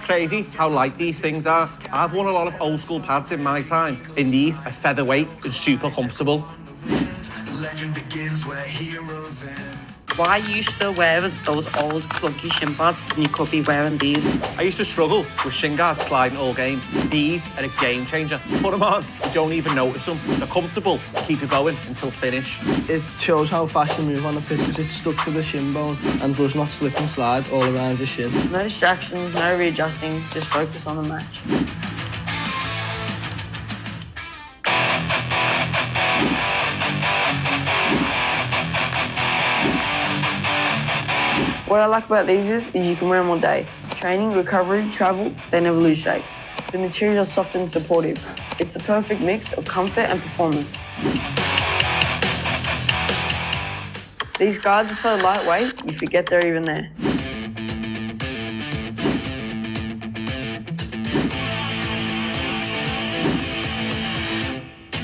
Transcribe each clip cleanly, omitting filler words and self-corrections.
crazy how light these things are. I've worn a lot of old school pads in my time. In these, a featherweight is super comfortable. Legend begins where heroes end. Why are you still wearing those old clunky shin pads when you could be wearing these? I used to struggle with shin guards sliding all game. These are a game changer. Put them on, you don't even notice them. They're comfortable, keep you going until finish. It shows how fast you move on the pitch because it's stuck to the shin bone and does not slip and slide all around your shin. No distractions, no readjusting, just focus on the match. What I like about these is you can wear them all day. Training, recovery, travel, they never lose shape. The material is soft and supportive. It's the perfect mix of comfort and performance. These guards are so lightweight, you forget they're even there.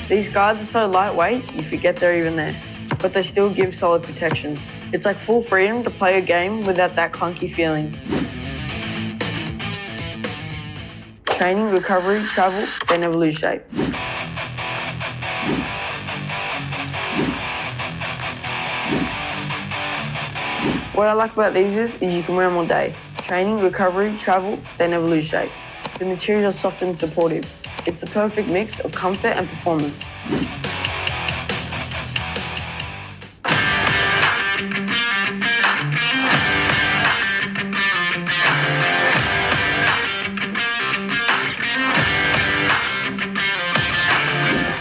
These guards are so lightweight, you forget they're even there, but they still give solid protection. It's like full freedom to play a game without that clunky feeling. Training, recovery, travel, they never lose shape. What I like about these is you can wear them all day. Training, recovery, travel, they never lose shape. The material is soft and supportive. It's the perfect mix of comfort and performance.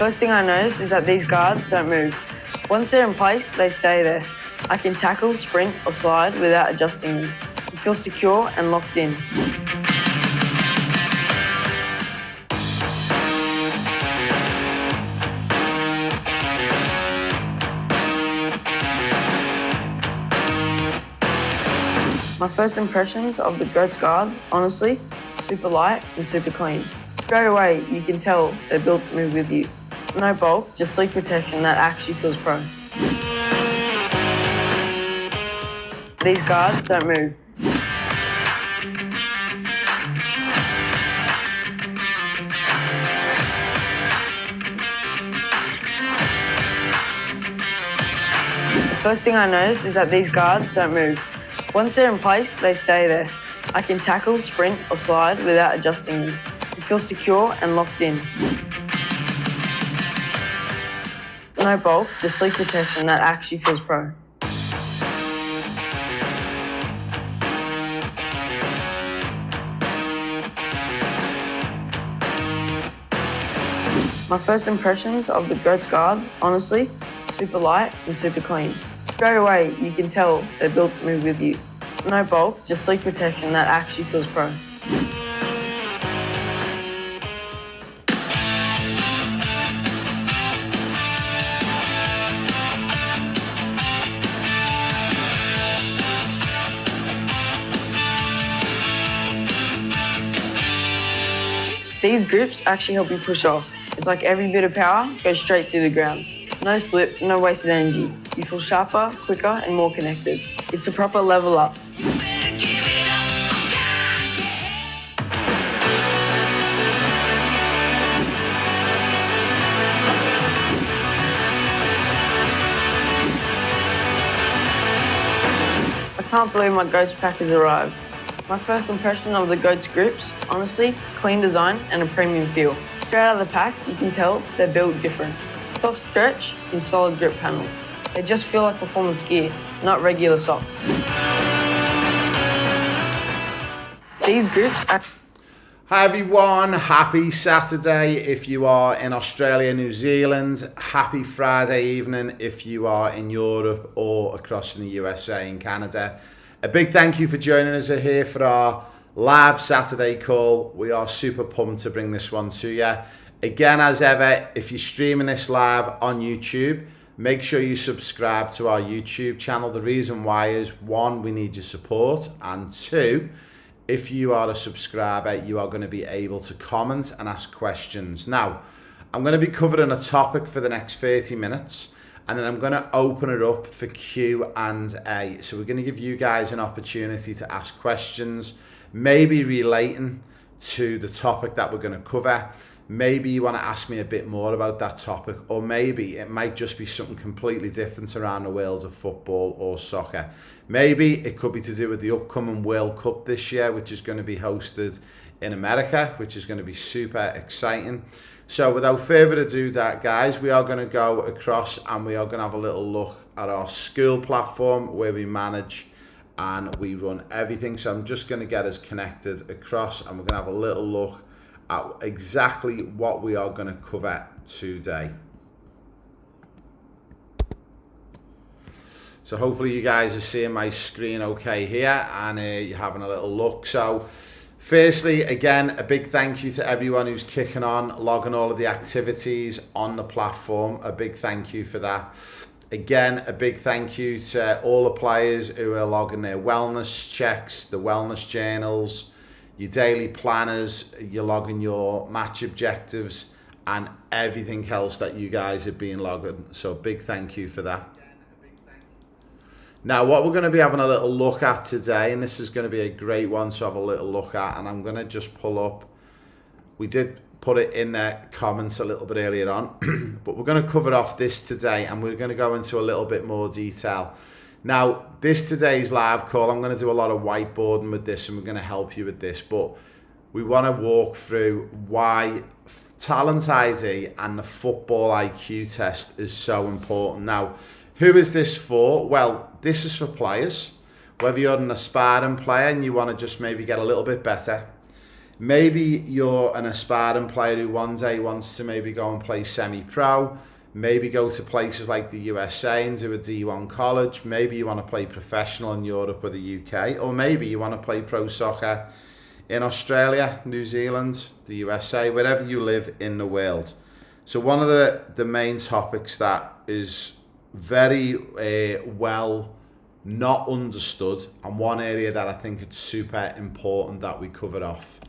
First thing I notice is that these guards don't move. Once they're in place, they stay there. I can tackle, sprint, or slide without adjusting them. You feel secure and locked in. My first impressions of the GOATS guards, honestly, super light and super clean. Straight away, you can tell they're built to move with you. No bulk, just sleek protection that actually feels pro. These guards don't move. The first thing I notice is that these guards don't move. Once they're in place, they stay there. I can tackle, sprint, or slide without adjusting them. You feel secure and locked in. No bulk, just sleek protection that actually feels pro. My first impressions of the GOATS guards, honestly, super light and super clean. Straight away, you can tell they're built to move with you. No bulk, just sleek protection that actually feels pro. These grips actually help you push off. It's like every bit of power goes straight to the ground. No slip, no wasted energy. You feel sharper, quicker, and more connected. It's a proper level up. I can't believe my GOATS pack has arrived. My first impression of the GOATS grips, honestly, clean design and a premium feel. Straight out of the pack, you can tell they're built different. Soft stretch and solid grip panels. They just feel like performance gear, not regular socks. These grips are... Hi everyone, happy Saturday if you are in Australia, New Zealand. Happy Friday evening if you are in Europe or across in the USA and Canada. A big thank you for joining us here for our live Saturday call. We are super pumped to bring this one to you. Again, as ever, if you're streaming this live on YouTube, make sure you subscribe to our YouTube channel. The reason why is, one, we need your support, and two, if you are a subscriber, you are going to be able to comment and ask questions. Now, I'm going to be covering a topic for the next 30 minutes, and then I'm going to open it up for Q&A. So we're going to give you guys an opportunity to ask questions. maybe relating to the topic that we're going to cover. Maybe you want to ask me a bit more about that topic, or maybe it might just be something completely different around the world of football or soccer. Maybe it could be to do with the upcoming World Cup this year, which is going to be hosted in America, which is going to be super exciting. So without further ado, guys, we are going to go across and we are going to have a little look at our school platform where we manage and we run everything. So I'm just going to get us connected across and we're going to have a little look at exactly what we are going to cover today. So hopefully you guys are seeing my screen okay here and you're having a little look. So firstly, again, a big thank you to everyone who's kicking on, logging all of the activities on the platform. A big thank you for that. Again, a big thank you to all the players who are logging their wellness checks, the wellness journals, your daily planners, you're logging your match objectives and everything else that you guys have been logging. So big thank you for that. Now, what we're going to be having a little look at today, and this is going to be a great one to have a little look at, and I'm going to just pull up, we did put it in the comments a little bit earlier on, but we're going to cover off this today and we're going to go into a little bit more detail. Now, today's live call, I'm going to do a lot of whiteboarding with this and we're going to help you with this, but we want to walk through why Talent ID and the Football IQ test is so important. Now, who is this for? Well, this is for players, whether you're an aspiring player and you want to just maybe get a little bit better. Maybe you're an aspiring player who one day wants to maybe go and play semi-pro, maybe go to places like the USA and do a D1 college. Maybe you want to play professional in Europe or the UK, or maybe you want to play pro soccer in Australia, New Zealand, the USA, wherever you live in the world. So one of the main topics that is very well not understood, and one area that I think it's super important that we cover off,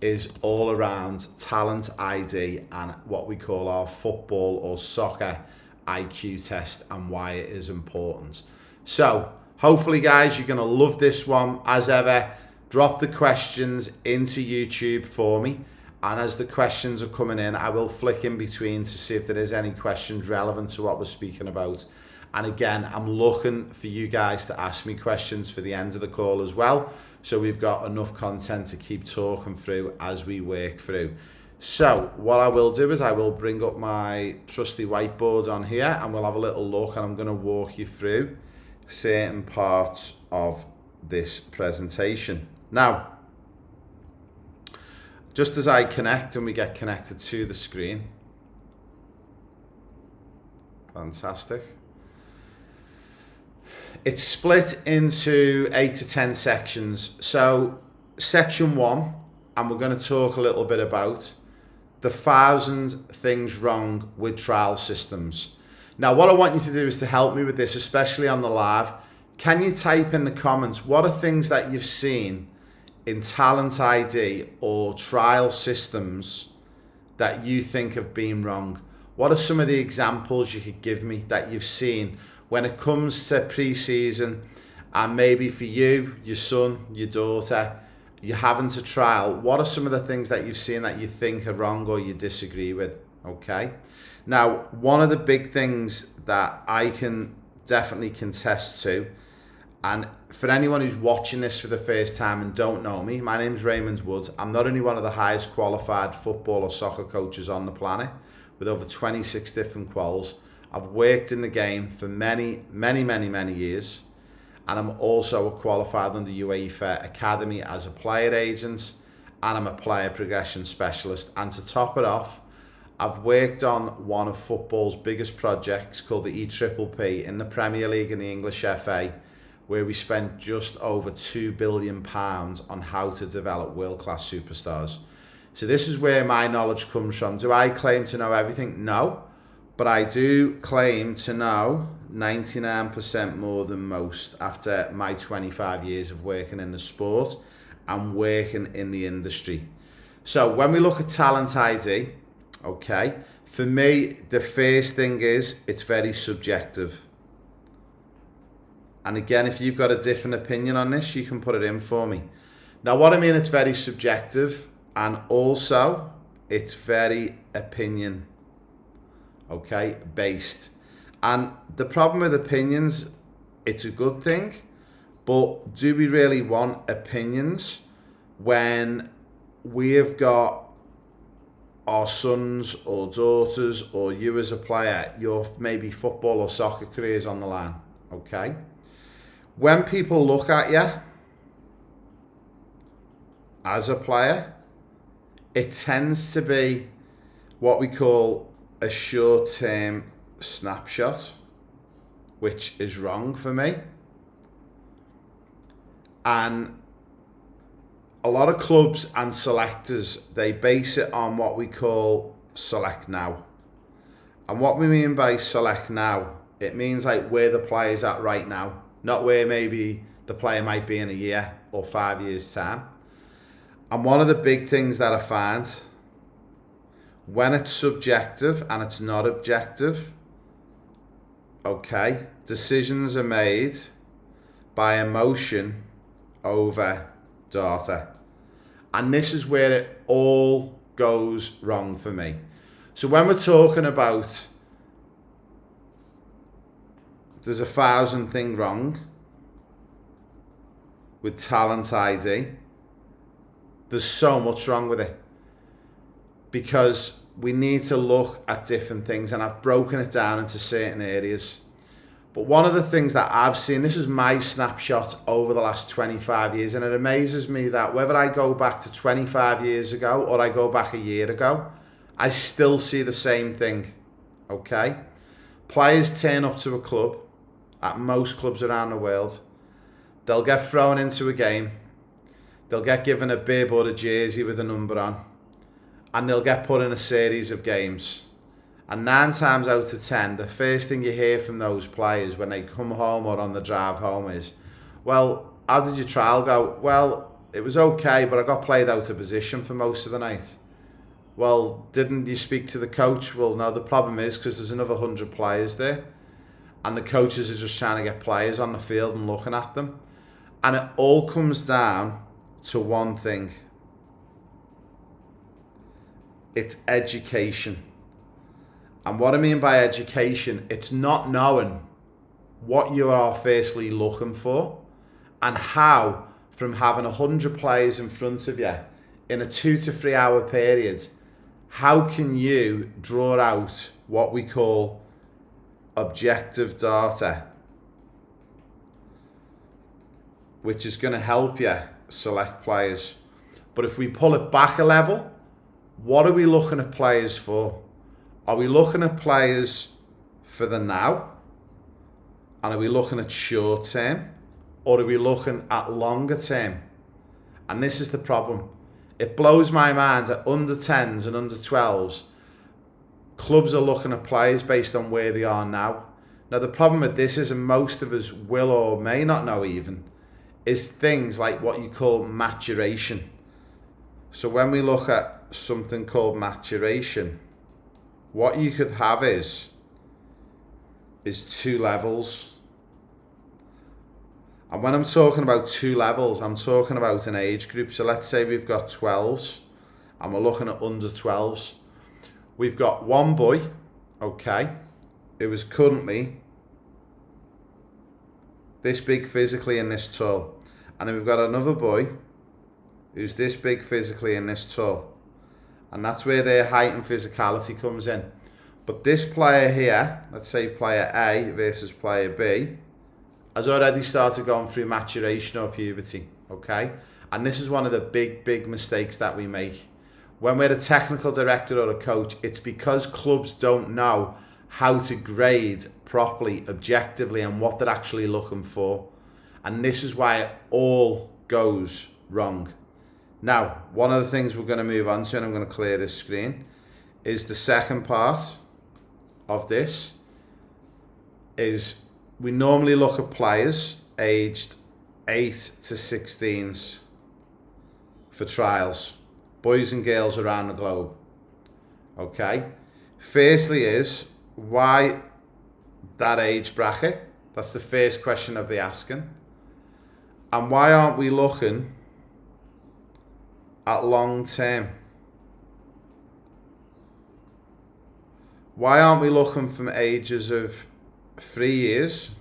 is all around Talent ID and what we call our football or soccer IQ test and why it is important. So hopefully guys, you're going to love this one. As ever, drop the questions into YouTube for me, and as the questions are coming in, I will flick in between to see if there is any questions relevant to what we're speaking about. And again, I'm looking for you guys to ask me questions for the end of the call as well, so we've got enough content to keep talking through as we work through. So what I will do is I will bring up my trusty whiteboard on here and we'll have a little look, and I'm going to walk you through certain parts of this presentation. Now, just as I connect and we get connected to the screen, fantastic. It's split into 8 to 10 sections. So section 1, and we're going to talk a little bit about the 1,000 things wrong with trial systems. Now, what I want you to do is to help me with this, especially on the live. Can you type in the comments, what are things that you've seen in Talent ID or trial systems that you think have been wrong? What are some of the examples you could give me that you've seen when it comes to pre-season, and maybe for you, your son, your daughter, you're having to trial? What are some of the things that you've seen that you think are wrong or you disagree with? Okay. Now, one of the big things that I can definitely contest to, and for anyone who's watching this for the first time and don't know me, my name's Raymond Wood. I'm not only one of the highest qualified football or soccer coaches on the planet, with over 26 different quals. I've worked in the game for many years, and I'm also qualified under UEFA Academy as a player agent, and I'm a player progression specialist. And to top it off, I've worked on one of football's biggest projects called the EPPP in the Premier League and the English FA, where we spent just over £2 billion on how to develop world-class superstars. So this is where my knowledge comes from. Do I claim to know everything? No. But I do claim to know 99% more than most after my 25 years of working in the sport and working in the industry. So when we look at Talent ID, okay, for me, the first thing is it's very subjective. And again, if you've got a different opinion on this, you can put it in for me. Now, what I mean, it's very subjective, and also it's very opinion, okay, based. And the problem with opinions, it's a good thing, but do we really want opinions when we have got our sons or daughters, or you as a player, your maybe football or soccer careers on the line, okay? When people look at you as a player, it tends to be what we call a short-term snapshot, which is wrong for me. And a lot of clubs and selectors, they base it on what we call select now. And what we mean by select now, it means like where the player's at right now, not where maybe the player might be in a year or 5 years' time. And one of the big things that I find, when it's subjective and it's not objective, okay, decisions are made by emotion over data. And this is where it all goes wrong for me. So when we're talking about there's 1,000 things wrong with talent ID, there's so much wrong with it, because we need to look at different things, and I've broken it down into certain areas. But one of the things that I've seen, this is my snapshot over the last 25 years, and it amazes me that whether I go back to 25 years ago or I go back a year ago, I still see the same thing, okay? Players turn up to a club, at most clubs around the world, they'll get thrown into a game, they'll get given a bib or a jersey with a number on, and they'll get put in a series of games. And 9 times out of 10, the first thing you hear from those players when they come home or on the drive home is, well, how did your trial go? Well, it was okay, but I got played out of position for most of the night. Well, didn't you speak to the coach? Well, no, the problem is because there's another 100 players there, and the coaches are just trying to get players on the field and looking at them. And it all comes down to one thing. It's education. And what I mean by education, it's not knowing what you are firstly looking for, and how, from having 100 players in front of you in a 2 to 3 hour period, how can you draw out what we call objective data, which is going to help you select players. But if we pull it back a level, what are we looking at players for? Are we looking at players for the now? And are we looking at short term? Or are we looking at longer term? And this is the problem. It blows my mind that under 10s and under 12s, clubs are looking at players based on where they are now. Now, the problem with this is, and most of us will or may not know even, is things like what you call maturation. So when we look at something called maturation, what you could have is 2 levels. And when I'm talking about 2 levels, I'm talking about an age group. So let's say we've got 12s and we're looking at under 12s. We've got one boy, okay, who is currently this big physically and this tall. And then we've got another boy who's this big physically and this tall. And that's where their height and physicality comes in. But this player here, let's say player A versus player B, has already started going through maturation or puberty, okay? And this is one of the big mistakes that we make. When we're a technical director or a coach, it's because clubs don't know how to grade properly, objectively, and what they're actually looking for. And this is why it all goes wrong. Now, one of the things we're going to move on to, and I'm going to clear this screen, is the second part of this, is we normally look at players aged 8 to 16s for trials, boys and girls around the globe. Okay? Firstly is, why that age bracket? That's the first question I'd be asking. And why aren't we looking at long term, why aren't we looking from ages of 3 years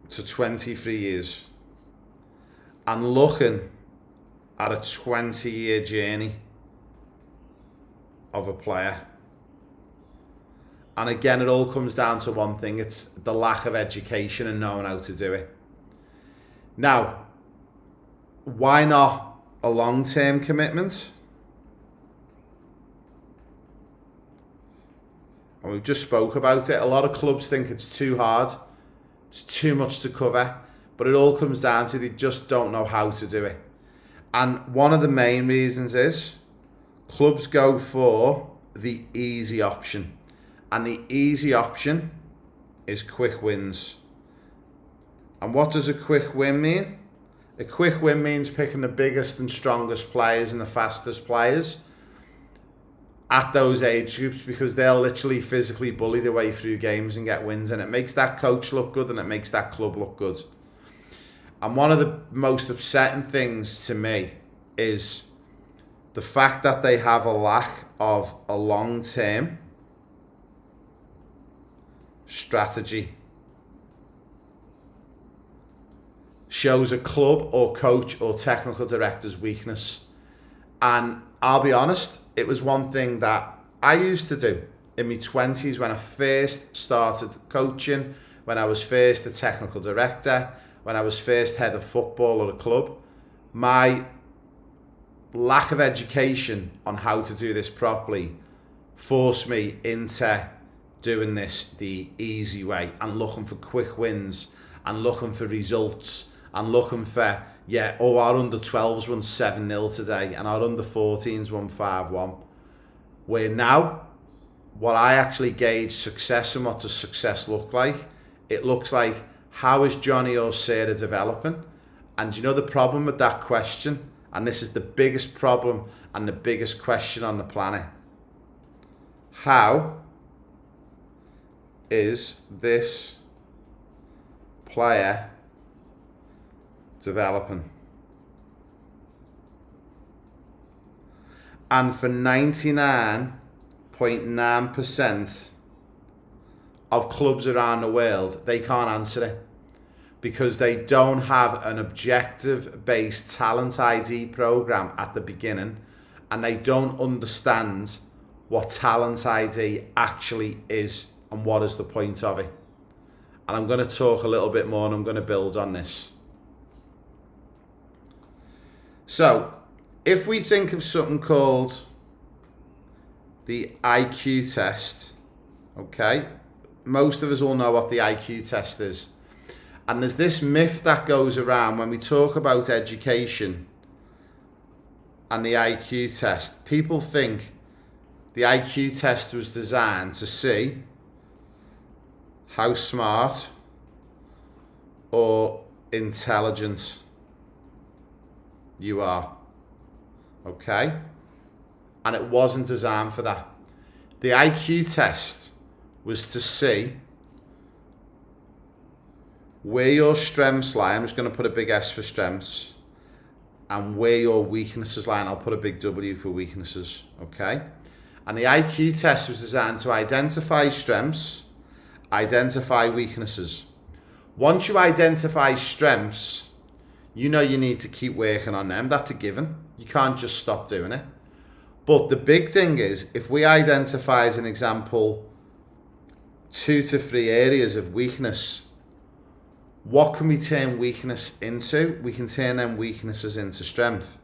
to 23 years and looking at a 20-year journey of a player? And again, it all comes down to one thing. It's the lack of education and knowing how to do it. Now, why not a long-term commitment? And we've just spoke about it. A lot of clubs think it's too hard. It's too much to cover. But it all comes down to they just don't know how to do it. And one of the main reasons is clubs go for the easy option. And the easy option is quick wins. And what does a quick win mean? A quick win means picking the biggest and strongest players and the fastest players at those age groups, because they'll literally physically bully their way through games and get wins, and it makes that coach look good and it makes that club look good. And one of the most upsetting things to me is the fact that they have a lack of a long-term strategy. Shows a club or coach or technical director's weakness. And I'll be honest, it was one thing that I used to do in my 20s when I first started coaching, when I was first a technical director, when I was first head of football at a club. My lack of education on how to do this properly forced me into doing this the easy way and looking for quick wins and looking for results and looking for, our under 12s won 7-0 today and our under 14s won 5-1. Where now, what I actually gauge success and what does success look like, it looks like, how is Johnny or Sarah developing? And you know the problem with that question, and this is the biggest problem and the biggest question on the planet, how is this player developing? And for 99.9% of clubs around the world, they can't answer it because they don't have an objective-based talent ID program at the beginning, and they don't understand what talent ID actually is and what is the point of it. And I'm going to talk a little bit more and I'm going to build on this. So, if we think of something called the IQ test, okay, most of us all know what the IQ test is. And there's this myth that goes around when we talk about education and the IQ test. People think the IQ test was designed to see how smart or intelligent you are. Okay? And it wasn't designed for that. The IQ test was to see where your strengths lie. I'm just going to put a big S for strengths. And where your weaknesses lie. And I'll put a big W for weaknesses. Okay? And the IQ test was designed to identify strengths, identify weaknesses. Once you identify strengths, you know you need to keep working on them. That's a given. You can't just stop doing it. But the big thing is, if we identify, as an example, 2 to 3 areas of weakness, what can we turn weakness into? We can turn them weaknesses into strength.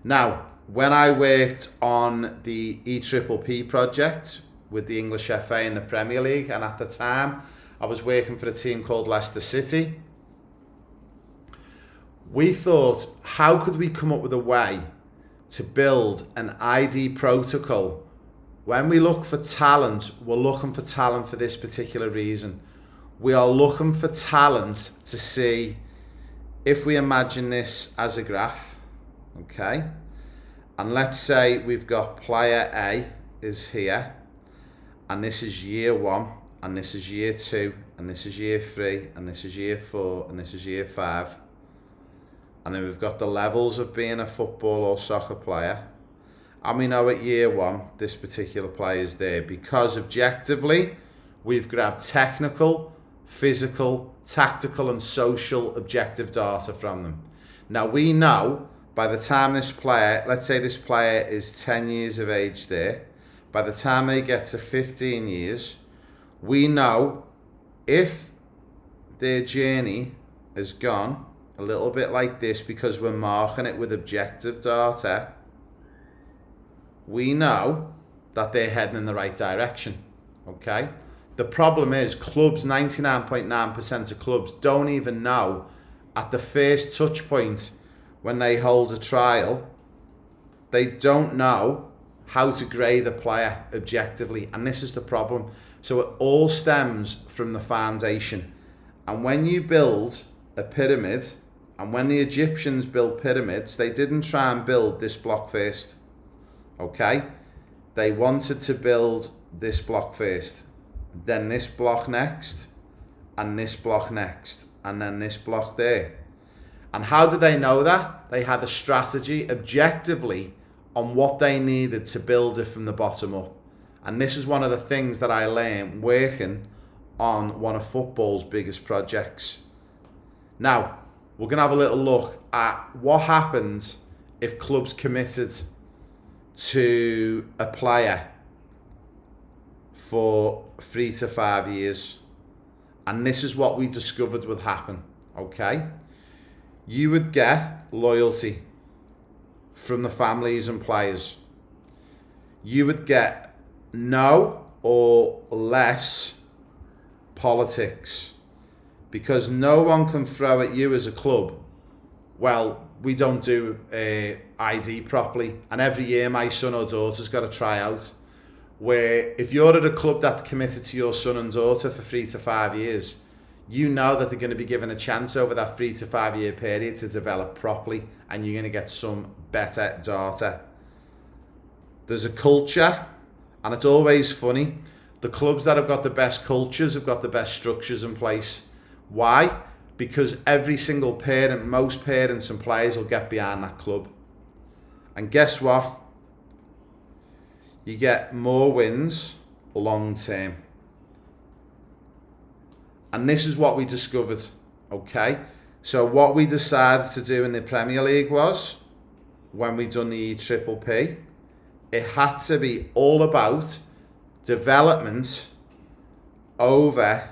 Now, when I worked on the EPPP project with the English FA and the Premier League, and at the time I was working for a team called Leicester City, we thought, how could we come up with a way to build an ID protocol? When we look for talent, we're looking for talent for this particular reason. We are looking for talent to see, if we imagine this as a graph, okay? And let's say we've got player A is here, and this is year 1, and this is year 2, and this is year 3, and this is year 4, and this is year 5. And then we've got the levels of being a football or soccer player. And we know at year one, this particular player is there because objectively, we've grabbed technical, physical, tactical and social objective data from them. Now we know by the time this player, let's say this player is 10 years of age there, by the time they get to 15 years, we know if their journey has gone a little bit like this because we're marking it with objective data, we know that they're heading in the right direction, okay? The problem is clubs, 99.9% of clubs don't even know at the first touch point when they hold a trial, they don't know how to grade a player objectively, and this is the problem. So it all stems from the foundation. And when you build a pyramid, and when the Egyptians built pyramids, they didn't try and build this block first, okay? They wanted to build this block first, then this block next, and this block next, and then this block there. And how did they know that? They had a strategy objectively on what they needed to build it from the bottom up. And this is one of the things that I learned working on one of football's biggest projects. Now, we're going to have a little look at what happens if clubs committed to a player for 3 to 5 years. And this is what we discovered would happen, okay? You would get loyalty from the families and players. You would get no or less politics because no one can throw at you as a club, well, we don't do ID properly, and every year my son or daughter's got to try out. Where if you're at a club that's committed to your son and daughter for 3 to 5 years, you know that they're going to be given a chance over that 3 to 5 year period to develop properly, and you're going to get some better data. There's a culture, and it's always funny. The clubs that have got the best cultures have got the best structures in place. Why? Because every single parent, most parents and players will get behind that club. And guess what? You get more wins long term. And this is what we discovered, okay? So what we decided to do in the Premier League was, when we done the EPPP, it had to be all about development over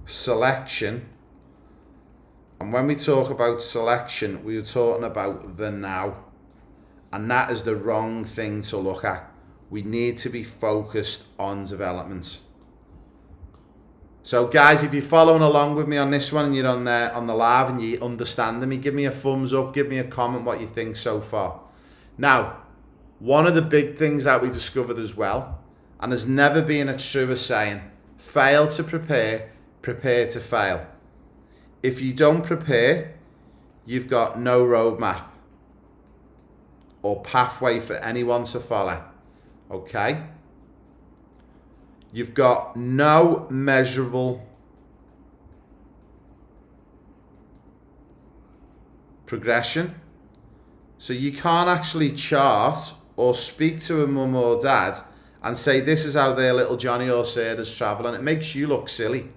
selection. And when we talk about selection, we were talking about the now. And that is the wrong thing to look at. We need to be focused on development. So guys, if you're following along with me on this one and you're on the live and you understanding me, give me a thumbs up, give me a comment what you think so far. Now, one of the big things that we discovered as well, and there's never been a truer saying, fail to prepare, prepare to fail. If you don't prepare, you've got no roadmap or pathway for anyone to follow, okay? You've got no measurable progression. So you can't actually chart or speak to a mum or dad and say, this is how their little Johnny or Sarah's travelling. It makes you look silly.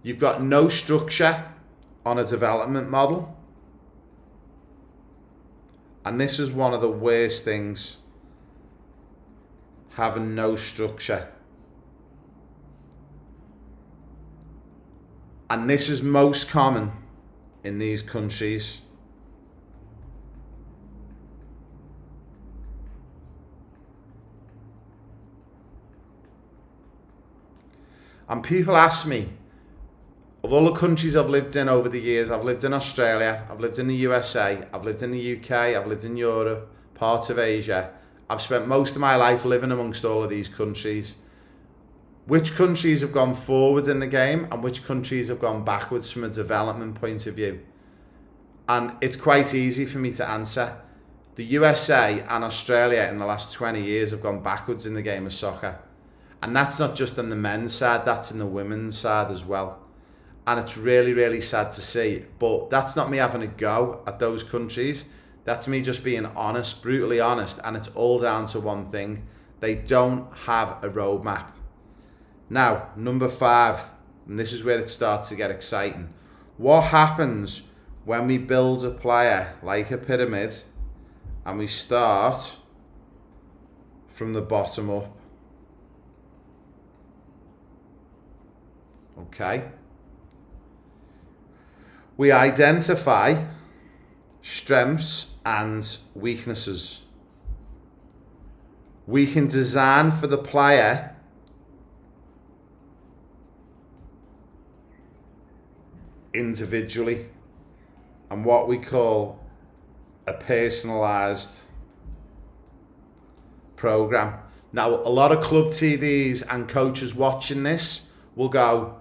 You've got no structure on a development model. And this is one of the worst things, having no structure. And this is most common in these countries. And people ask me, of all the countries I've lived in over the years, I've lived in Australia, I've lived in the USA, I've lived in the UK, I've lived in Europe, parts of Asia. I've spent most of my life living amongst all of these countries. Which countries have gone forward in the game and which countries have gone backwards from a development point of view? And it's quite easy for me to answer. The USA and Australia in the last 20 years have gone backwards in the game of soccer. And that's not just on the men's side, that's in the women's side as well. And it's really, really sad to see. But that's not me having a go at those countries. That's me just being honest, brutally honest. And it's all down to one thing. They don't have a roadmap. Now, number 5, and this is where it starts to get exciting. What happens when we build a player like a pyramid and we start from the bottom up? Okay. We identify strengths and weaknesses. We can design for the player individually and what we call a personalized program. Now, a lot of club TDs and coaches watching this will go,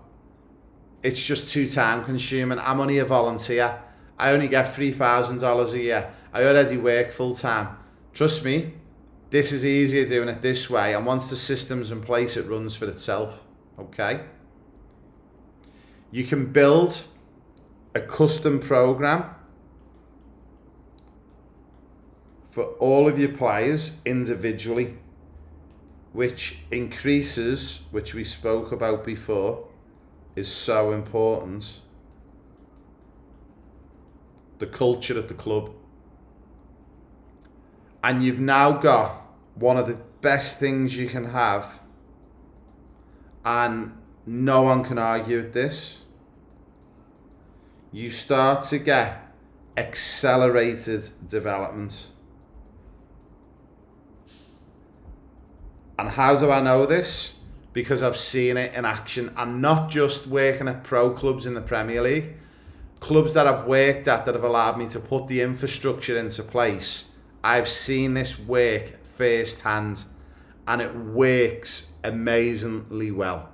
it's just too time consuming. I'm only a volunteer. I only get $3,000 a year. I already work full time. Trust me, this is easier doing it this way. And once the system's in place, it runs for itself. Okay? You can build a custom program for all of your players individually, which increases, which we spoke about before, is so important, the culture at the club. And you've now got one of the best things you can have, and no one can argue with this. You start to get accelerated development. And how do I know this? Because I've seen it in action, and not just working at pro clubs in the Premier League. Clubs that I've worked at that have allowed me to put the infrastructure into place. I've seen this work firsthand, and it works amazingly well.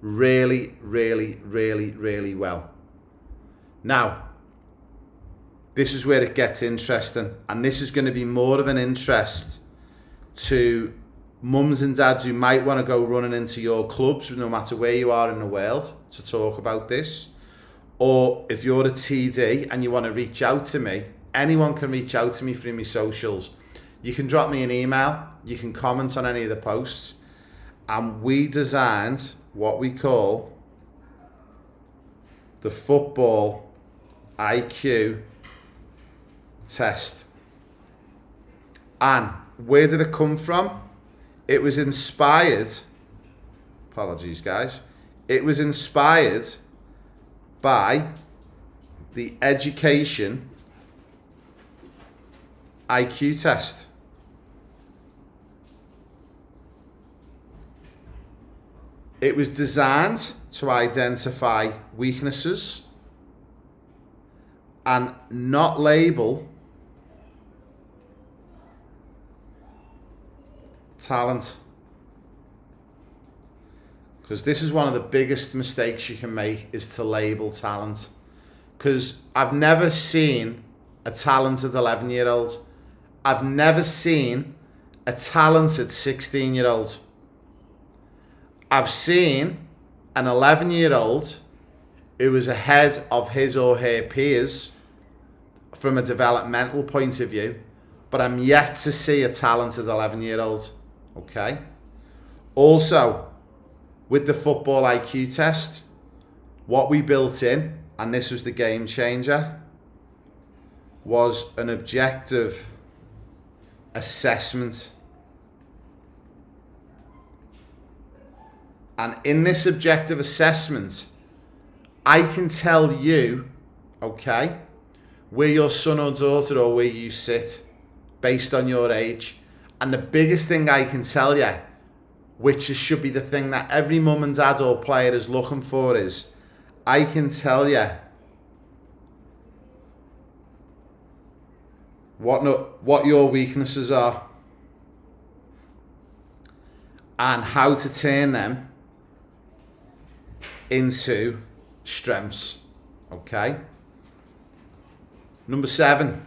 Really, really, really, really well. Now, this is where it gets interesting, and this is going to be more of an interest to mums and dads who might want to go running into your clubs, no matter where you are in the world, to talk about this. Or if you're a TD and you want to reach out to me, anyone can reach out to me through my socials. You can drop me an email, you can comment on any of the posts, and we designed what we call the football IQ test. And where did it come from? It was inspired, apologies guys, it was inspired by the education IQ test. It was designed to identify weaknesses and not label talent. Because this is one of the biggest mistakes you can make, is to label talent. Because I've never seen a talented 11-year-old. I've never seen a talented 16-year-old. I've seen an 11-year-old who was ahead of his or her peers from a developmental point of view, but I'm yet to see a talented 11-year-old. Okay? Also, with the football IQ test, what we built in, and this was the game changer, was an objective assessment. And in this objective assessment, I can tell you, okay, where your son or daughter or where you sit based on your age. And the biggest thing I can tell you, which should be the thing that every mum and dad or player is looking for, is I can tell you what your weaknesses are and how to turn them into strengths. Okay? Number 7.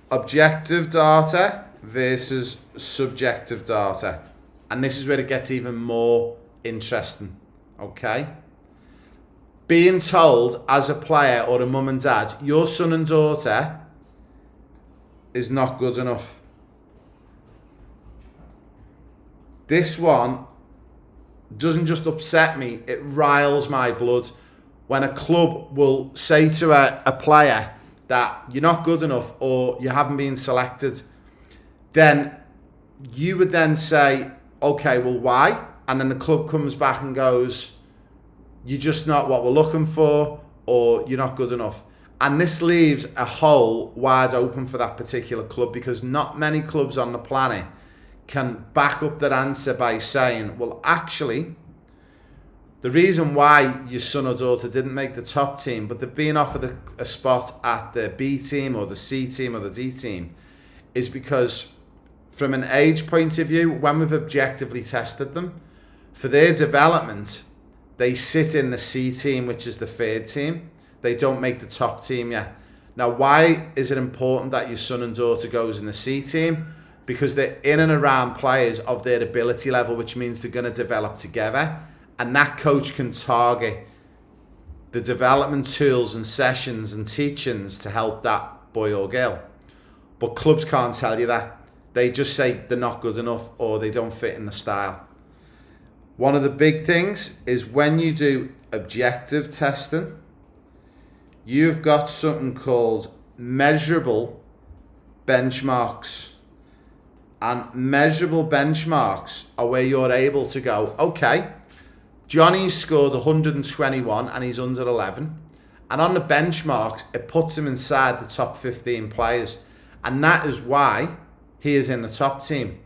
Objective data versus subjective data. And this is where it gets even more interesting. okay? Being told as a player or a mum and dad, your son and daughter is not good enough. This one doesn't just upset me, it riles my blood. When a club will say to a player that you're not good enough or you haven't been selected, then you would then say, okay, well, why? And then the club comes back and goes, you're just not what we're looking for, or you're not good enough. And this leaves a hole wide open for that particular club, because not many clubs on the planet can back up their answer by saying, well, actually, the reason why your son or daughter didn't make the top team, but they're being offered a spot at the B team or the C team or the D team, is because from an age point of view, when we've objectively tested them, for their development, they sit in the C team, which is the third team. They don't make the top team yet. Now, why is it important that your son and daughter goes in the C team? Because they're in and around players of their ability level, which means they're going to develop together. And that coach can target the development tools and sessions and teachings to help that boy or girl. But clubs can't tell you that. They just say they're not good enough or they don't fit in the style. One of the big things is when you do objective testing, you've got something called measurable benchmarks. And measurable benchmarks are where you're able to go, okay, Johnny's scored 121 and he's under 11. And on the benchmarks, it puts him inside the top 15 players. And that is why he is in the top team.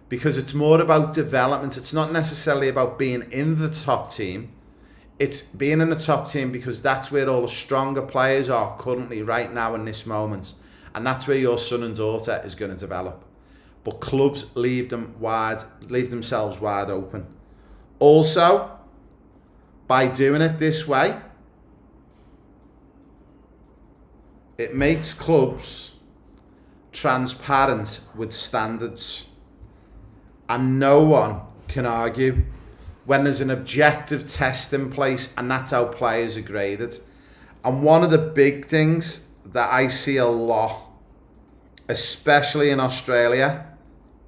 Because it's more about development. It's not necessarily about being in the top team. It's being in the top team because that's where all the stronger players are currently right now in this moment. And that's where your son and daughter is going to develop. But clubs leave themselves wide open. Also, by doing it this way, it makes clubs transparent with standards. And no one can argue when there's an objective test in place, and that's how players are graded. And one of the big things that I see a lot, especially in Australia,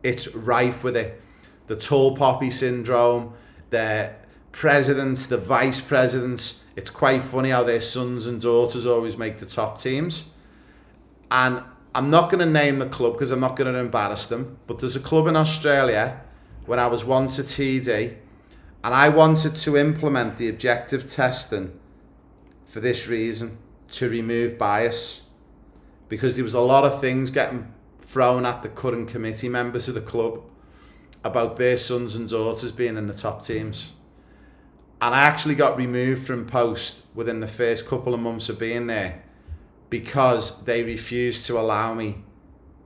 it's rife with it. The tall poppy syndrome, the presidents, the vice presidents. It's quite funny how their sons and daughters always make the top teams. And I'm not going to name the club because I'm not going to embarrass them, but there's a club in Australia when I was once a TD, and I wanted to implement the objective testing for this reason, to remove bias, because there was a lot of things getting thrown at the current committee members of the club about their sons and daughters being in the top teams. And I actually got removed from post within the first couple of months of being there because they refused to allow me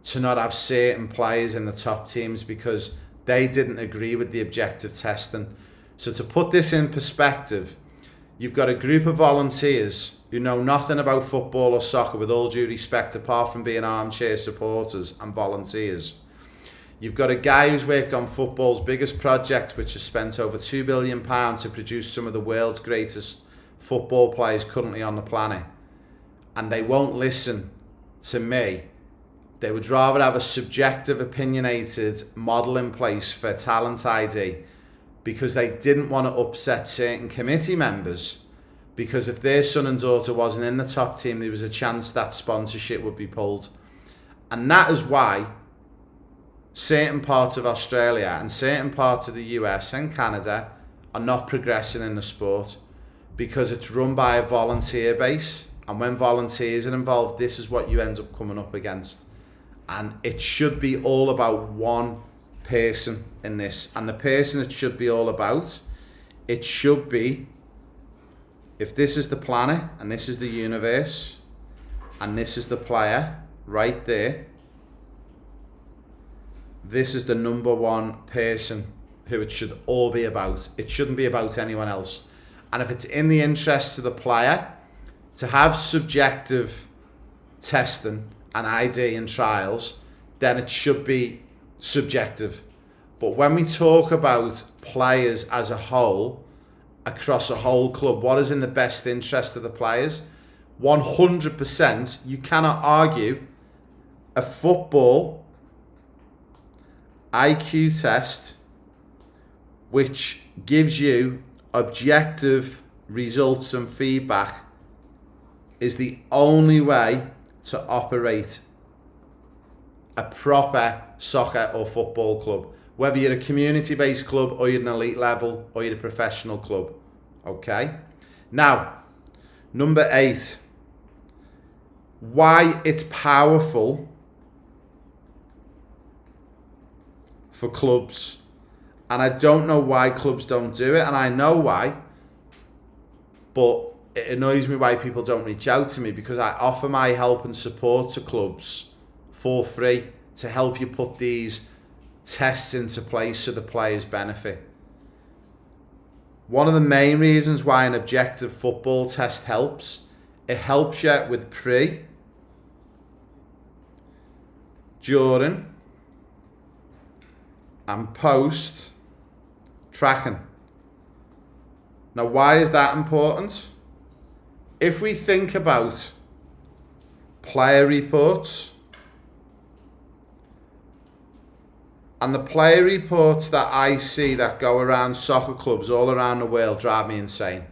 to not have certain players in the top teams because they didn't agree with the objective testing. So to put this in perspective, you've got a group of volunteers who know nothing about football or soccer, with all due respect, apart from being armchair supporters and volunteers. You've got a guy who's worked on football's biggest project, which has spent over £2 billion to produce some of the world's greatest football players currently on the planet. And they won't listen to me. They would rather have a subjective, opinionated model in place for talent ID because they didn't want to upset certain committee members, because if their son and daughter wasn't in the top team, there was a chance that sponsorship would be pulled. And that is why certain parts of Australia and certain parts of the US and Canada are not progressing in the sport, because it's run by a volunteer base. And when volunteers are involved, this is what you end up coming up against. And it should be all about one person in this. And the person it should be all about, it should be, if this is the planet and this is the universe and this is the player right there, this is the number one person who it should all be about. It shouldn't be about anyone else. And if it's in the interests of the player to have subjective testing and ID and trials, then it should be subjective. But when we talk about players as a whole, across a whole club. What is in the best interest of the players? 100%, you cannot argue a football IQ test which gives you objective results and feedback is the only way to operate a proper soccer or football club. Whether you're a community-based club or you're an elite level or you're a professional club. Okay? Now, number 8. Why it's powerful for clubs. And I don't know why clubs don't do it, and I know why. But it annoys me why people don't reach out to me, because I offer my help and support to clubs for free to help you put these tests into place so the players benefit. One of the main reasons why an objective football test helps, it helps you with pre, during, and post tracking. Now, why is that important? If we think about player reports, and the player reports that I see that go around soccer clubs all around the world drive me insane.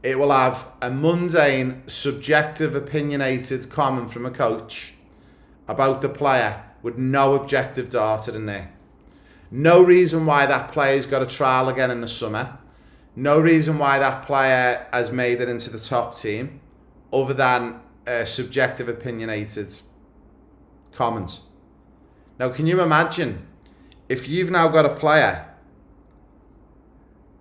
It will have a mundane, subjective, opinionated comment from a coach about the player with no objective data in there. No reason why that player's got a trial again in the summer. No reason why that player has made it into the top team other than a subjective, opinionated comment. Now, can you imagine if you've now got a player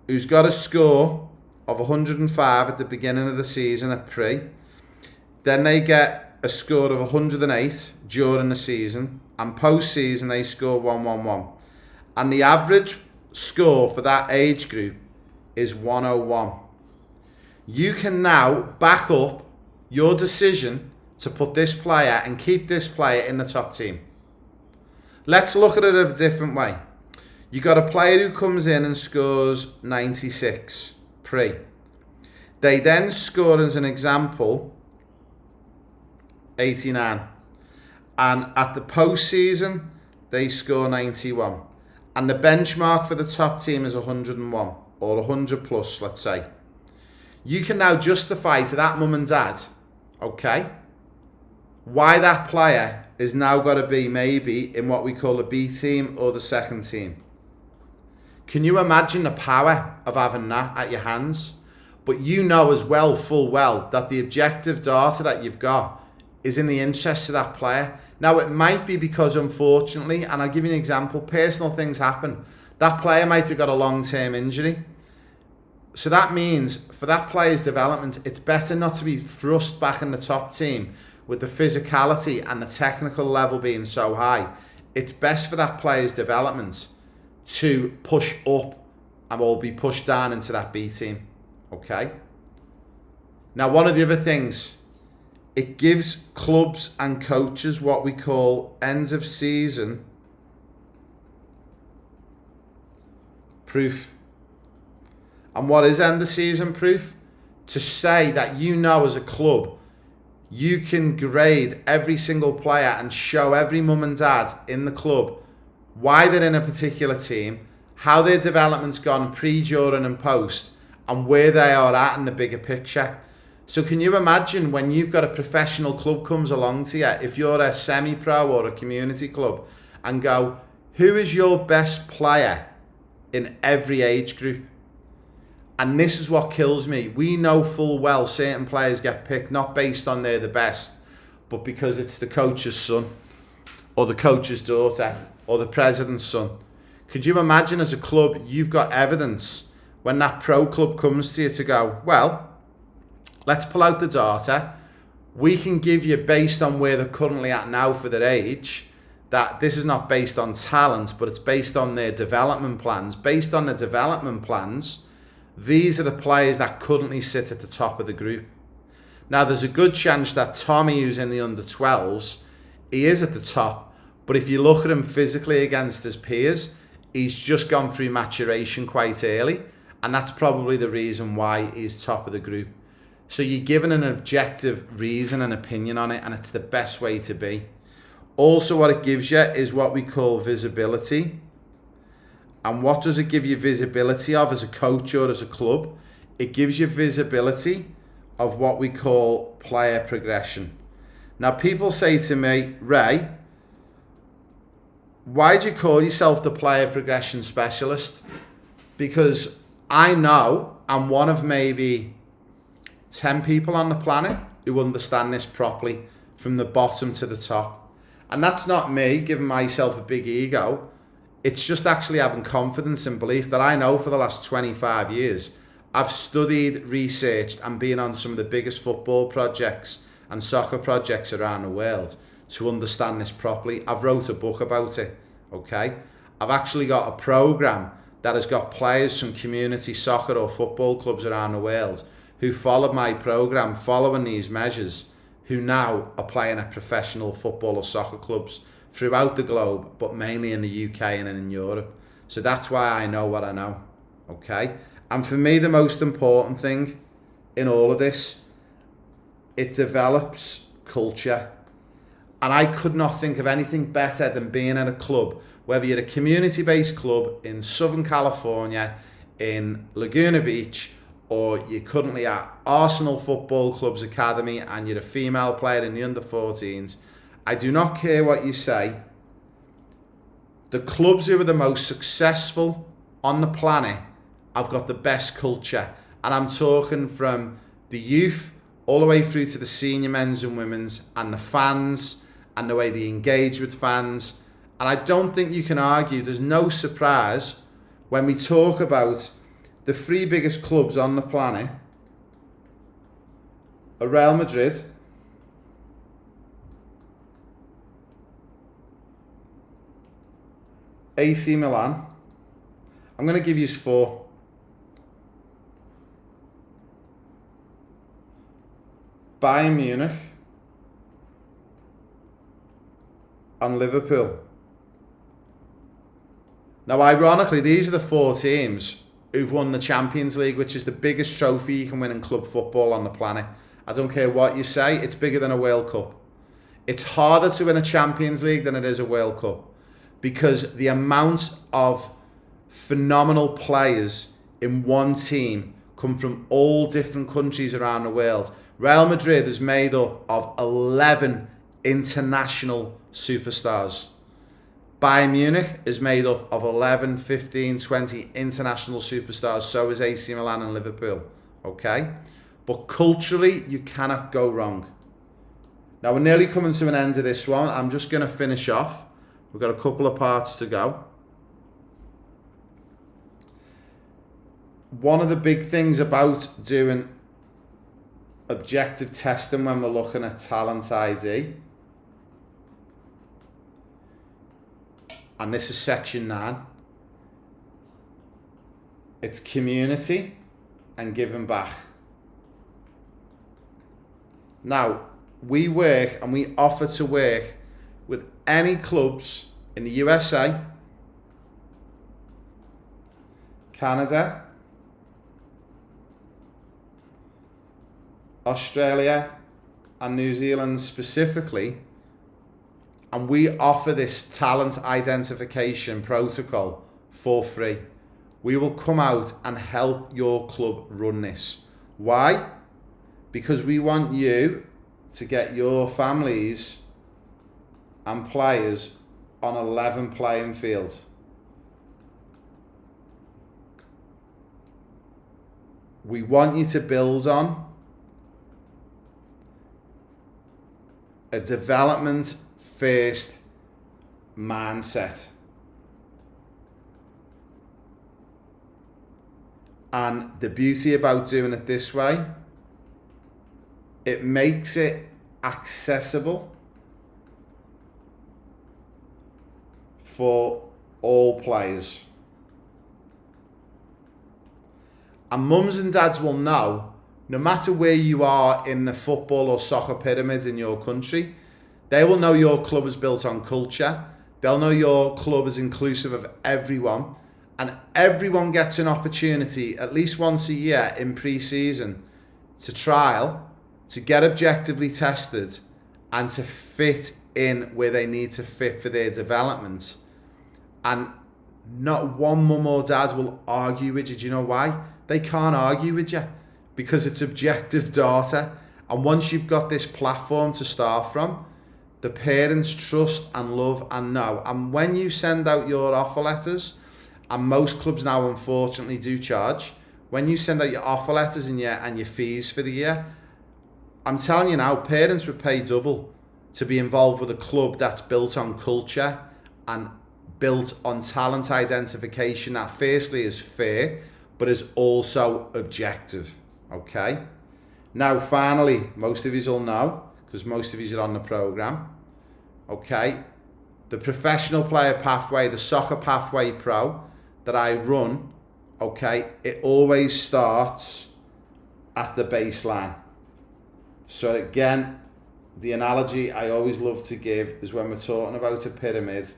who's got a score of 105 at the beginning of the season at pre, then they get a score of 108 during the season, and post-season they score 111. And the average score for that age group is 101. You can now back up your decision to put this player and keep this player in the top team. Let's look at it a different way. You got a player who comes in and scores 96 pre. They then score, as an example, 89. And at the postseason, they score 91. And the benchmark for the top team is 101 or 100 plus, let's say. You can now justify to that mum and dad, okay, why that player is now got to be maybe in what we call the B team or the second team. Can you imagine the power of having that at your hands? But you know as well, full well, that the objective data that you've got is in the interest of that player. Now, it might be because, unfortunately, and I'll give you an example, personal things happen. That player might have got a long-term injury. So that means for that player's development, it's better not to be thrust back in the top team with the physicality and the technical level being so high. It's best for that player's development to push up and will be pushed down into that B team. Okay? Now, one of the other things, it gives clubs and coaches what we call ends of season proof. And what is end of season proof? To say that you know as a club, you can grade every single player and show every mum and dad in the club why they're in a particular team, how their development's gone pre, during and post, and where they are at in the bigger picture. So can you imagine when you've got a professional club comes along to you, if you're a semi-pro or a community club, and go, who is your best player in every age group? And this is what kills me. We know full well certain players get picked not based on they're the best, but because it's the coach's son, or the coach's daughter, or the president's son. Could you imagine as a club, you've got evidence when that pro club comes to you to go, well, let's pull out the data. We can give you, based on where they're currently at now for their age, that this is not based on talent, but it's based on their development plans. Based on the development plans, these are the players that currently sit at the top of the group. Now, there's a good chance that Tommy, who's in the under-12s, he is at the top. But if you look at him physically against his peers, he's just gone through maturation quite early. And that's probably the reason why he's top of the group. So you're given an objective reason and opinion on it, and it's the best way to be. Also, what it gives you is what we call visibility. And what does it give you visibility of as a coach or as a club? It gives you visibility of what we call player progression. Now, people say to me, Ray, why do you call yourself the player progression specialist? Because I know I'm one of maybe 10 people on the planet who understand this properly from the bottom to the top. And that's not me giving myself a big ego. It's just actually having confidence and belief that I know for the last 25 years, I've studied, researched, and been on some of the biggest football projects and soccer projects around the world to understand this properly. I've wrote a book about it, okay? I've actually got a program that has got players from community soccer or football clubs around the world who followed my program, following these measures, who now are playing at professional football or soccer clubs throughout the globe, but mainly in the UK and in Europe. So that's why I know what I know, okay? And for me, the most important thing in all of this, it develops culture. And I could not think of anything better than being at a club, whether you're a community-based club in Southern California, in Laguna Beach, or you're currently at Arsenal Football Club's academy and you're a female player in the under-14s. I do not care what you say. The clubs who are the most successful on the planet have got the best culture. And I'm talking from the youth all the way through to the senior men's and women's, and the fans and the way they engage with fans. And I don't think you can argue, there's no surprise when we talk about the three biggest clubs on the planet are Real Madrid, AC Milan. I'm going to give you 4. Bayern Munich and Liverpool. Now, ironically, these are the 4 teams who've won the Champions League, which is the biggest trophy you can win in club football on the planet. I don't care what you say, it's bigger than a World Cup. It's harder to win a Champions League than it is a World Cup, because the amount of phenomenal players in one team come from all different countries around the world. Real Madrid is made up of 11 international superstars. Bayern Munich is made up of 11, 15, 20 international superstars. So is AC Milan and Liverpool. Okay? But culturally, you cannot go wrong. Now, we're nearly coming to an end of this one. I'm just going to finish off. We've got a couple of parts to go. One of the big things about doing objective testing when we're looking at talent ID, and this is section 9, it's community and giving back. Now, we work and we offer to work with any clubs in the USA, Canada, Australia and New Zealand specifically, and we offer this talent identification protocol for free. We will come out and help your club run this. Why? Because we want you to get your families and players on a level playing field. We want you to build on a development first mindset. And the beauty about doing it this way, it makes it accessible for all players. And mums and dads will know, no matter where you are in the football or soccer pyramids in your country, they will know your club is built on culture. They'll know your club is inclusive of everyone. And everyone gets an opportunity at least once a year in pre-season to trial, to get objectively tested, and to fit in where they need to fit for their development. And not one mum or dad will argue with you. Do you know why? They can't argue with you because it's objective data. And once you've got this platform to start from, the parents trust and love and know. And when you send out your offer letters, and most clubs now unfortunately do charge, when you send out your offer letters and your fees for the year, I'm telling you now, parents would pay double to be involved with a club that's built on culture and built on talent identification that firstly is fair, but is also objective, okay? Now, finally, most of you will know, because most of you are on the programme, okay? The professional player pathway, the Soccer Pathway Pro that I run, okay, it always starts at the baseline. So again, the analogy I always love to give is when we're talking about a pyramid,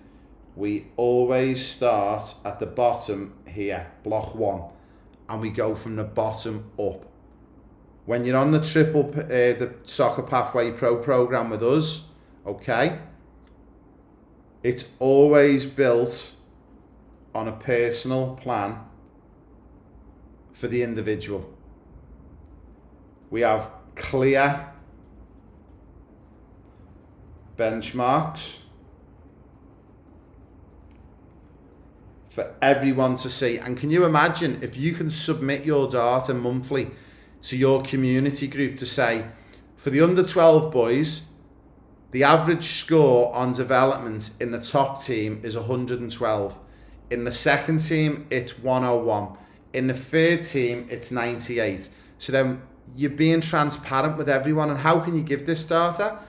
we always start at the bottom here, block 1, and we go from the bottom up. When you're on the the Soccer Pathway Pro program with us, okay, it's always built on a personal plan for the individual. We have clear benchmarks for everyone to see. And can you imagine if you can submit your data monthly to your community group to say, for the under 12 boys, the average score on development in the top team is 112. In the second team, it's 101. In the third team, it's 98. So then you're being transparent with everyone. And how can you give this data?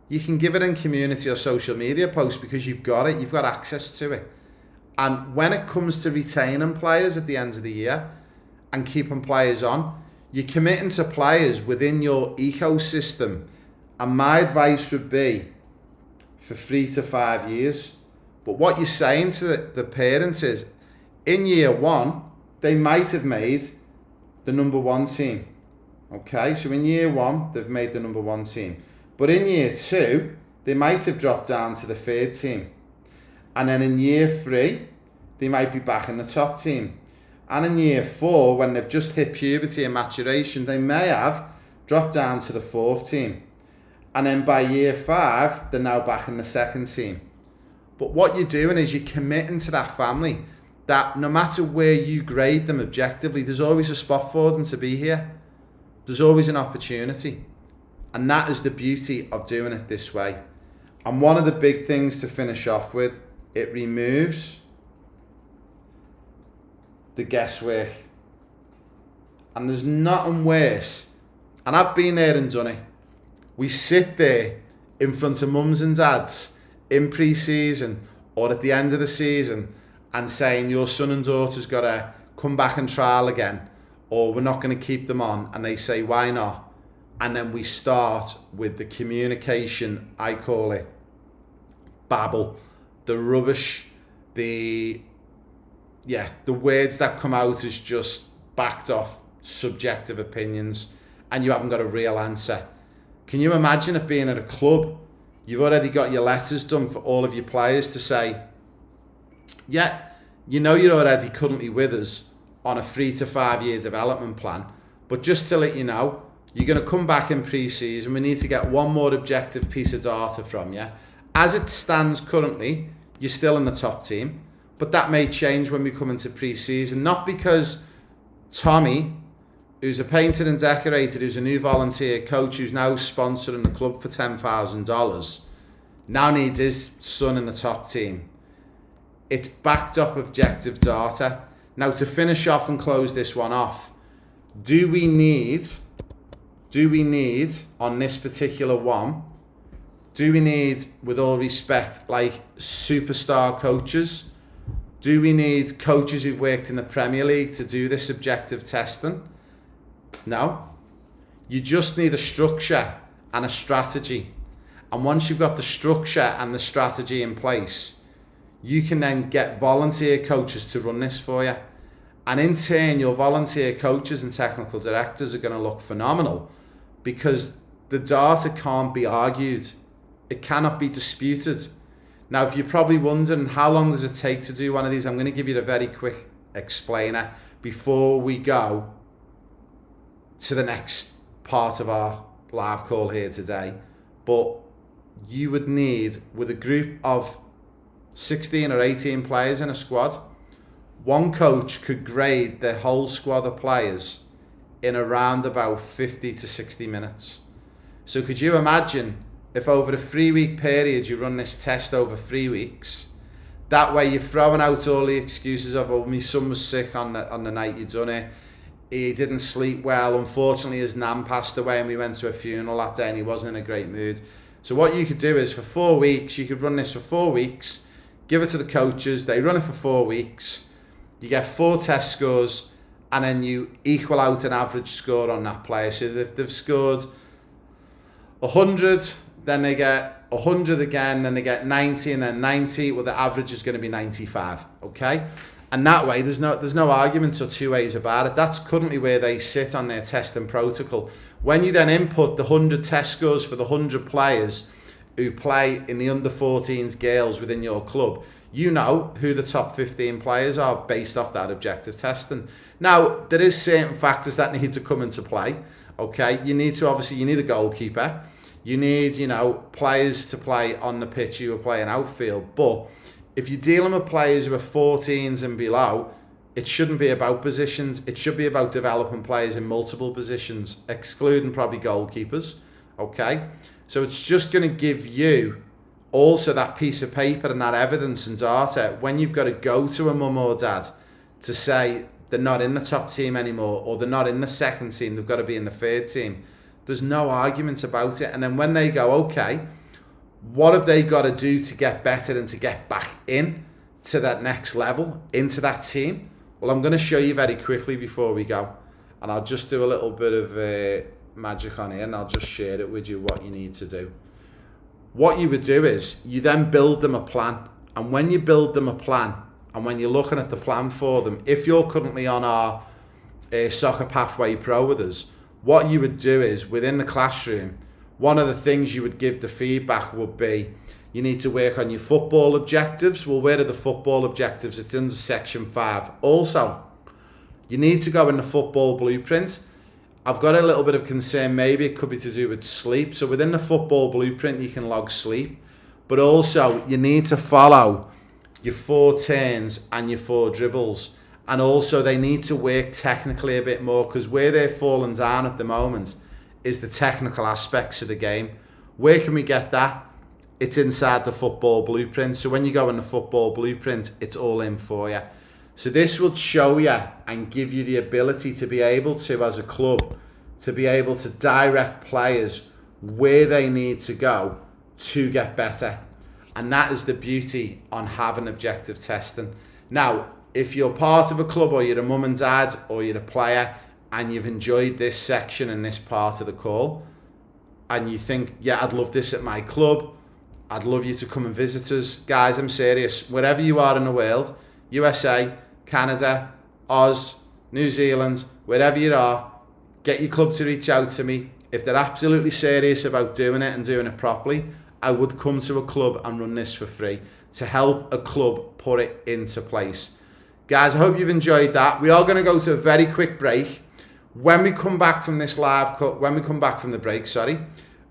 You can give it in community or social media posts because you've got it, you've got access to it. And when it comes to retaining players at the end of the year and keeping players on, you're committing to players within your ecosystem. And my advice would be for 3 to 5 years. But what you're saying to the parents is, in year 1, they might have made the number 1 team. Okay, so in year 1, they've made the number 1 team. But in year 2, they might have dropped down to the 3rd team. And then in year 3, they might be back in the top team. And in year 4, when they've just hit puberty and maturation, they may have dropped down to the 4th team. And then by year 5, they're now back in the 2nd team. But what you're doing is you're committing to that family that no matter where you grade them objectively, there's always a spot for them to be here. There's always an opportunity. And that is the beauty of doing it this way. And one of the big things to finish off with, it removes the guesswork. And there's nothing worse. And I've been there and done it. We sit there in front of mums and dads in pre-season or at the end of the season and saying your son and daughter's got to come back and trial again, or we're not going to keep them on. And they say, why not? And then we start with the communication, I call it babble, the rubbish, the words that come out is just backed off subjective opinions, and you haven't got a real answer. Can you imagine it being at a club? You've already got your letters done for all of your players to say, yeah, you know you're already currently with us on a 3 to 5 year development plan, but just to let you know, you're going to come back in pre-season. We need to get one more objective piece of data from you. As it stands currently, you're still in the top team, but that may change when we come into pre-season, not because Tommy, who's a painter and decorator, who's a new volunteer coach, who's now sponsoring the club for $10,000, now needs his son in the top team. It's backed up objective data. Now, to finish off and close this one off, do we need on this particular one, do we need, with all respect, like superstar coaches? Do we need coaches who've worked in the Premier League to do this objective testing? No. You just need a structure and a strategy. And once you've got the structure and the strategy in place, you can then get volunteer coaches to run this for you. And in turn, your volunteer coaches and technical directors are going to look phenomenal because the data can't be argued. It cannot be disputed. Now, if you're probably wondering how long does it take to do one of these, I'm going to give you a very quick explainer before we go to the next part of our live call here today. But you would need, with a group of 16 or 18 players in a squad, one coach could grade the whole squad of players in around about 50 to 60 minutes. So could you imagine if over a 3-week period you run this test over 3 weeks? That way you're throwing out all the excuses of, oh, my son was sick on the night you done it. He didn't sleep well. Unfortunately, his nan passed away and we went to a funeral that day and he wasn't in a great mood. So what you could do is for 4 weeks, you could run this for 4 weeks, give it to the coaches, they run it for 4 weeks, you get 4 test scores, and then you equal out an average score on that player. So if they've scored 100, then they get 100 again, then they get 90, and then 90, well, the average is going to be 95, okay? And that way, there's no arguments or two ways about it. That's currently where they sit on their testing protocol. When you then input the 100 test scores for the 100 players who play in the under-14s girls within your club, you know who the top 15 players are based off that objective testing. Now, there is certain factors that need to come into play, okay? You need a goalkeeper. You need, players to play on the pitch who are playing outfield. But if you're dealing with players who are 14s and below, it shouldn't be about positions. It should be about developing players in multiple positions, excluding probably goalkeepers, okay? So it's just going to give you also that piece of paper and that evidence and data when you've got to go to a mum or dad to say they're not in the top team anymore or they're not in the second team, they've got to be in the third team. There's no argument about it. And then when they go, okay, what have they got to do to get better and to get back in to that next level, into that team? Well, I'm going to show you very quickly before we go. And I'll just do a little bit of magic on here and I'll just share it with you what you need to do. What you would do is you then build them a plan. And when you build them a plan and when you're looking at the plan for them, if you're currently on our Soccer Pathway Pro with us, what you would do is within the classroom, one of the things you would give the feedback would be you need to work on your football objectives. Well, where are the football objectives? It's in section 5. Also, you need to go in the football blueprint. I've got a little bit of concern, maybe it could be to do with sleep. So within the football blueprint, you can log sleep. But also, you need to follow your 4 turns and your 4 dribbles. And also, they need to work technically a bit more because where they're falling down at the moment is the technical aspects of the game. Where can we get that? It's inside the football blueprint. So when you go in the football blueprint, it's all in for you. So this will show you and give you the ability to be able to, as a club, to be able to direct players where they need to go to get better. And that is the beauty on having objective testing. Now, if you're part of a club or you're a mum and dad or you're a player and you've enjoyed this section and this part of the call and you think, yeah, I'd love this at my club, I'd love you to come and visit us. Guys, I'm serious. Wherever you are in the world, USA, Canada, Oz, New Zealand, wherever you are, get your club to reach out to me. If they're absolutely serious about doing it and doing it properly, I would come to a club and run this for free to help a club put it into place. Guys, I hope you've enjoyed that. We are going to go to a very quick break. When we come back from this when we come back from the break,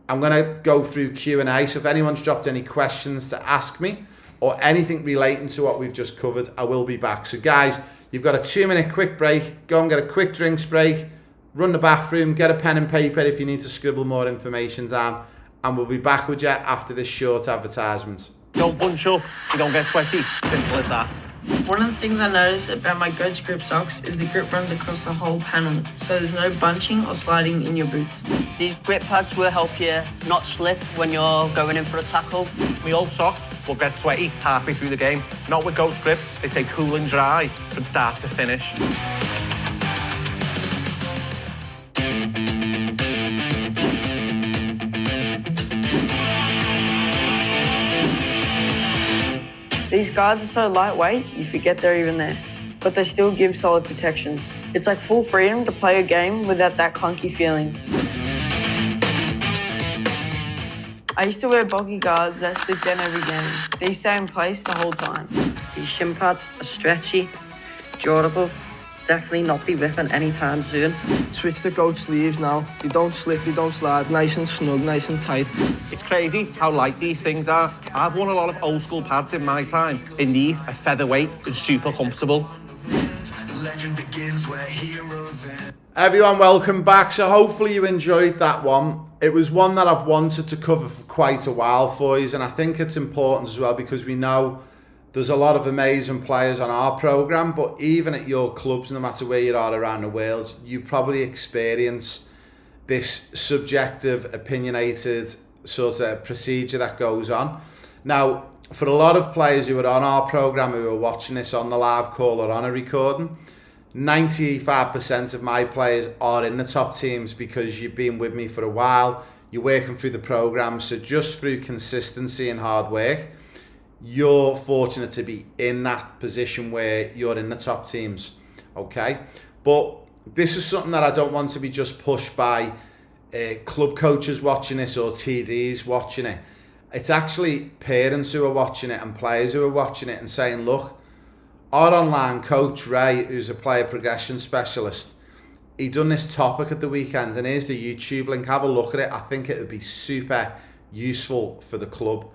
I'm going to go through Q&A. So if anyone's dropped any questions to ask me or anything relating to what we've just covered, I will be back. So guys, you've got a 2-minute quick break. Go and get a quick drinks break. Run the bathroom. Get a pen and paper if you need to scribble more information down. And we'll be back with you after this short advertisement. Don't bunch up, you don't get sweaty. Simple as that. One of the things I noticed about my Goats Grip socks is the grip runs across the whole panel, so there's no bunching or sliding in your boots. These grip pads will help you not slip when you're going in for a tackle. My old socks will get sweaty halfway through the game. Not with Goats Grip, they stay cool and dry from start to finish. These guards are so lightweight, you forget they're even there, but they still give solid protection. It's like full freedom to play a game without that clunky feeling. I used to wear bulky guards that slip down every game. These stay in place the whole time. These shin pads are stretchy, durable, definitely not be ripping anytime soon. Switch the goat sleeves now. You don't slip, you don't slide. Nice and snug, nice and tight. It's crazy how light these things are. I've worn a lot of old school pads in my time, and these are featherweight and super comfortable. Legend begins where heroes end. Everyone, welcome back. So hopefully you enjoyed that one. It was one that I've wanted to cover for quite a while for you, and I think it's important as well because we know there's a lot of amazing players on our programme, but even at your clubs, no matter where you are around the world, you probably experience this subjective, opinionated sort of procedure that goes on. Now, for a lot of players who are on our programme, who are watching this on the live call or on a recording, 95% of my players are in the top teams because you've been with me for a while, you're working through the programme, so just through consistency and hard work, you're fortunate to be in that position where you're in the top teams, okay? But this is something that I don't want to be just pushed by club coaches watching this or TDs watching it. It's actually parents who are watching it and players who are watching it and saying, look, our online coach, Ray, who's a player progression specialist, he done this topic at the weekend, and here's the YouTube link. Have a look at it. I think it would be super useful for the club.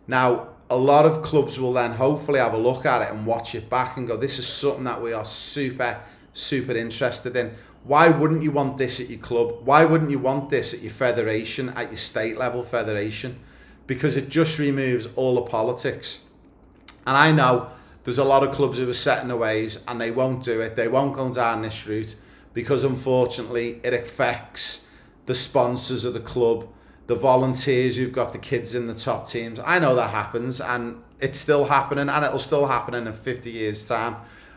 Now, a lot of clubs will then hopefully have a look at it and watch it back and go, this is something that we are super, super interested in. Why wouldn't you want this at your club? Why wouldn't you want this at your federation, at your state level federation? Because it just removes all the politics. And I know there's a lot of clubs who are set in their ways and they won't do it. They won't go down this route because unfortunately it affects the sponsors of the club, the volunteers who've got the kids in the top teams. I know that happens and it's still happening and it'll still happen in 50 years' time.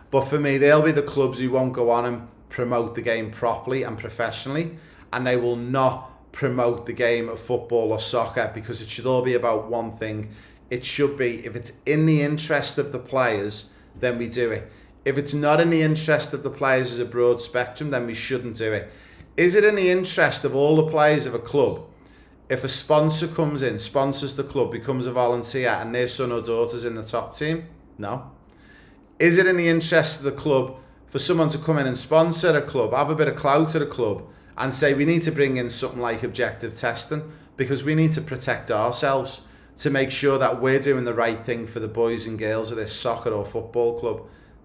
But for me, they'll be the clubs who won't go on and promote the game properly and professionally, and they will not promote the game of football or soccer because it should all be about one thing. It should be, if it's in the interest of the players, then we do it. If it's not in the interest of the players as a broad spectrum, then we shouldn't do it. Is it in the interest of all the players of a club? If a sponsor comes in, sponsors the club, becomes a volunteer, and their son or daughter's in the top team? No. Is it in the interest of the club for someone to come in and sponsor a club, have a bit of clout at a club, and say we need to bring in something like objective testing because we need to protect ourselves to make sure that we're doing the right thing for the boys and girls of this soccer or football club?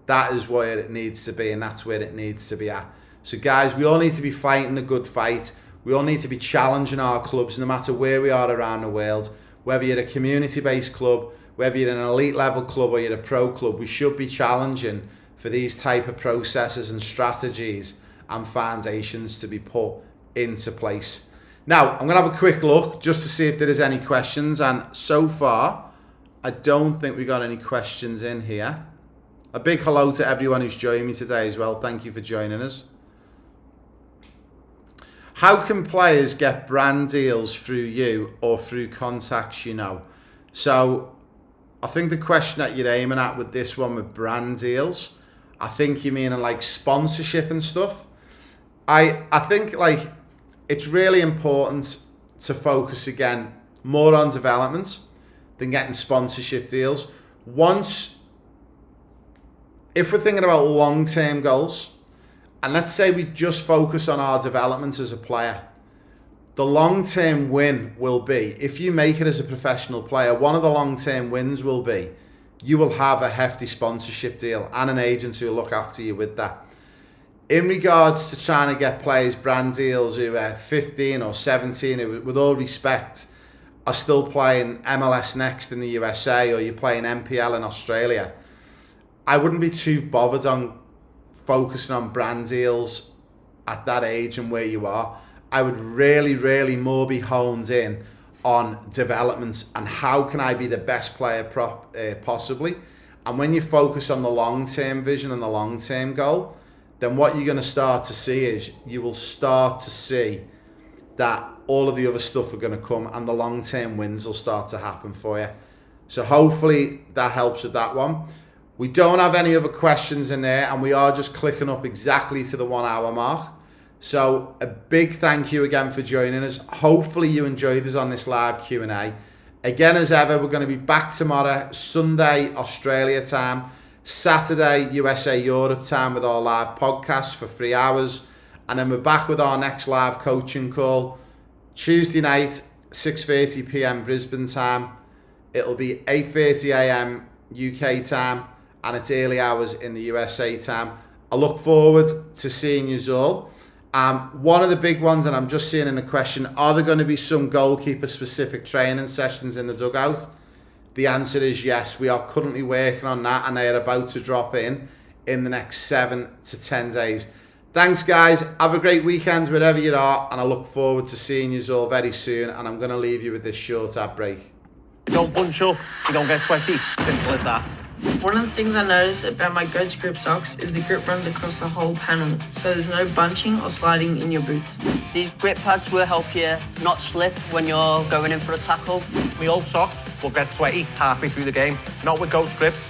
That is where it needs to be, and that's where it needs to be at. So guys, we all need to be fighting a good fight. We all need to be challenging our clubs no matter where we are around the world. Whether you're a community-based club, whether you're an elite level club or you're a pro club, we should be challenging for these type of processes and strategies and foundations to be put into place. Now, I'm going to have a quick look just to see if there is any questions, and so far, I don't think we got any questions in here. A big hello to everyone who's joined me today as well. Thank you for joining us. How can players get brand deals through you or through contacts you know? So I think the question that you're aiming at with this one with brand deals, I think you mean like sponsorship and stuff. I think like it's really important to focus again more on development than getting sponsorship deals. If we're thinking about long-term goals, and let's say we just focus on our development as a player, the long-term win will be, if you make it as a professional player, one of the long-term wins will be you will have a hefty sponsorship deal and an agent who will look after you with that. In regards to trying to get players brand deals who are 15 or 17, who, with all respect, are still playing MLS Next in the USA, or you're playing NPL in Australia, I wouldn't be too bothered on focusing on brand deals at that age and where you are. I would really more be honed in on development and how can I be the best player possibly. And when you focus on the long-term vision and the long-term goal, then what you're going to start to see is you will start to see that all of the other stuff are going to come and the long-term wins will start to happen for you. So hopefully that helps with that one. We don't have any other questions in there, and we are just clicking up exactly to the 1 hour mark. So a big thank you again for joining us. Hopefully you enjoyed us on this live Q&A. Again, as ever, we're going to be back tomorrow, Sunday, Australia time, Saturday, USA Europe time with our live podcast for 3 hours. And then we're back with our next live coaching call, Tuesday night, 6:30 p.m. Brisbane time. It'll be 8:30 a.m. UK time, and it's early hours in the USA time. I look forward to seeing you all. One of the big ones, and I'm just seeing in the question, are there going to be some goalkeeper specific training sessions in the dugout? The answer is yes. We are currently working on that, and they are about to drop in the next 7 to 10 days. Thanks, guys. Have a great weekend wherever you are, and I look forward to seeing you all very soon. And I'm going to leave you with this short ad break. You don't bunch up, you don't get sweaty. Simple as that. One of the things I noticed about my Goats Grip socks is the grip runs across the whole panel, so there's no bunching or sliding in your boots. These grip pads will help you not slip when you're going in for a tackle. My old socks will get sweaty halfway through the game. Not with Goats Grips.